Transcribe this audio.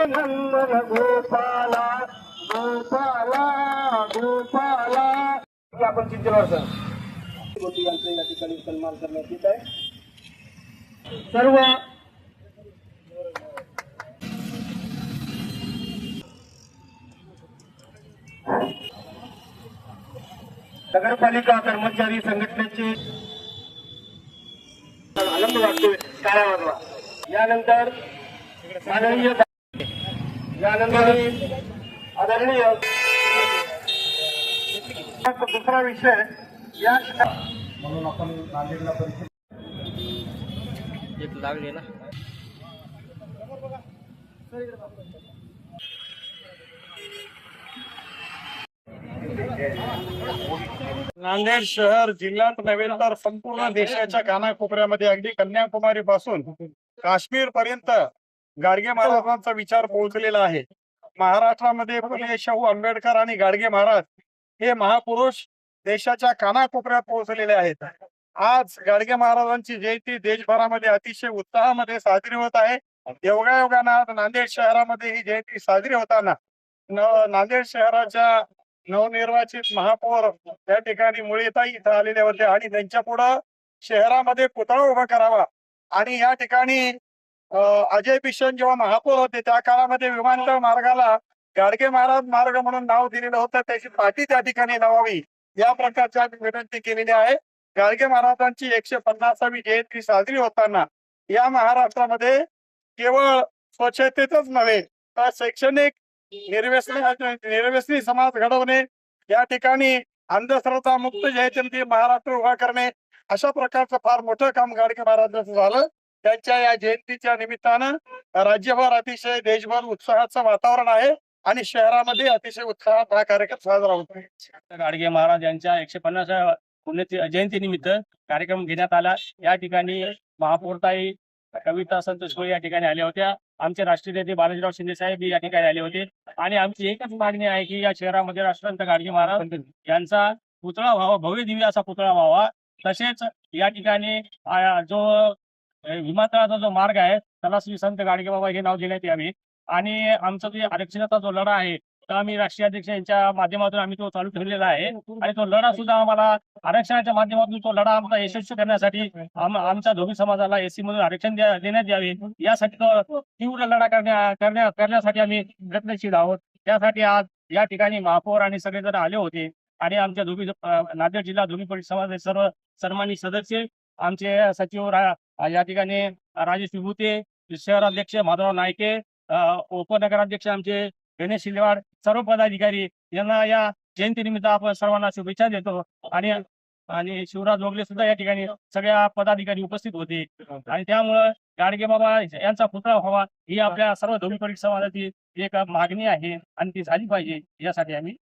नंदन गोपाला गोपाला गोपाला आपण चिंतेवर सर गोटी यांचा या ठिकाणी सन्मान करण्यात येत आहे। सर्व नगरपालिका कर्मचारी संघटनेचे आनंद वाटतोय टाळ्या वाजवा। यानंतर आदरणीय दुसरा विषय या म्हणून आपण नांदेडला एक लागले ना। नांदेड शहर जिल्ह्यात नव्हे तर संपूर्ण देशाच्या कानाकोपऱ्यामध्ये अगदी कन्याकुमारी पासून काश्मीर पर्यंत गाडगे महाराजांचा विचार पोहोचलेला आहे। महाराष्ट्रामध्ये फुले शाहू आंबेडकर आणि गाडगे महाराज हे महापुरुष देशाच्या कानाकोपऱ्यात पोहोचलेले आहेत। आज गाडगे महाराजांची जयंती देशभरामध्ये अतिशय उत्साहामध्ये साजरी होत आहे। योगायोगानं नांदेड शहरामध्ये ही जयंती साजरी होताना नांदेड शहराच्या नवनिर्वाचित महापौर त्या ठिकाणी मुळीताई इथं आलेले होते आणि त्यांच्या पुढं शहरामध्ये पुतळा उभा करावा आणि या ठिकाणी अजय बिशन जेव्हा महापौर होते त्या काळामध्ये विमानतळ मार्गाला गाडगे महाराज मार्ग म्हणून नाव दिलेलं होतं, त्याची पाटी त्या ठिकाणी लावावी या प्रकारची विनंती केलेली आहे। गाडगे महाराजांची 150वी जयंती साजरी होताना या महाराष्ट्रामध्ये केवळ स्वच्छतेतच नव्हे तर शैक्षणिक निर्व्यसनी समाज घडवणे, या ठिकाणी अंधश्रद्धा मुक्त जयंती महाराष्ट्र उभा करणे अशा प्रकारचं फार मोठं काम गाडगे महाराजांचं झालं। त्यांच्या या जयंतीच्या निमित्तानं राज्यभर अतिशय देशभर उत्साहाचं वातावरण आहे आणि शहरामध्ये अतिशय उत्साहात हा कार्यक्रम साजरा होतो। गाडगे महाराज यांच्या 150व्या पुण्य जयंती निमित्त कार्यक्रम घेण्यात आला। या ठिकाणी महापौरताई कविता संतोष कोळी या ठिकाणी आल्या होत्या। आमचे राष्ट्रीय नेते बालाजीराव शिंदे साहेब या ठिकाणी आले होते आणि आमची एकच मागणी आहे की या शहरामध्ये राष्ट्रसंत गाडगे महाराज यांचा पुतळा व्हावा, भव्य दिव्य असा पुतळा व्हावा। तसेच या ठिकाणी जो विमानतळाचा जो मार्ग आहे त्याला श्री संत गाडगे बाबा हे नाव देण्यात यावे आणि आमचा जो आरक्षणाचा जो लढा आहे तर आम्ही राष्ट्रीय अध्यक्ष यांच्या माध्यमातून आम्ही तो चालू ठेवलेला आहे आणि तो लढा सुद्धा आम्हाला आरक्षणाच्या माध्यमातून तो लढा आम्हाला यशस्वी करण्यासाठी आमच्या धोबी समाजाला एससी मधून आरक्षण देण्यात यावे यासाठी तो तीव्र लढा करण्यासाठी आम्ही प्रयत्नशील आहोत। त्यासाठी आज या ठिकाणी महापौर आणि सगळेजण आले होते आणि आमच्या धोबी नांदेड जिल्हा धोबी परिषद समाजाचे सर्व सन्मानित सदस्य, आमचे सचिव या ठिकाणी राजेश विभूते, शहराध्यक्ष माधवराव नायके, उपनगराध्यक्ष आमचे गणेश शिलेवाड, सर्व पदाधिकारी यांना या जयंतीनिमित्त आपण सर्वांना शुभेच्छा देतो आणि शिवराज जोगले सुद्धा या ठिकाणी सगळ्या पदाधिकारी उपस्थित होते आणि त्यामुळं गाडगे बाबा यांचा पुतळा व्हावा ही आपल्या सर्व धोबी परिषद समाजाची एक मागणी आहे आणि ती झाली पाहिजे यासाठी आम्ही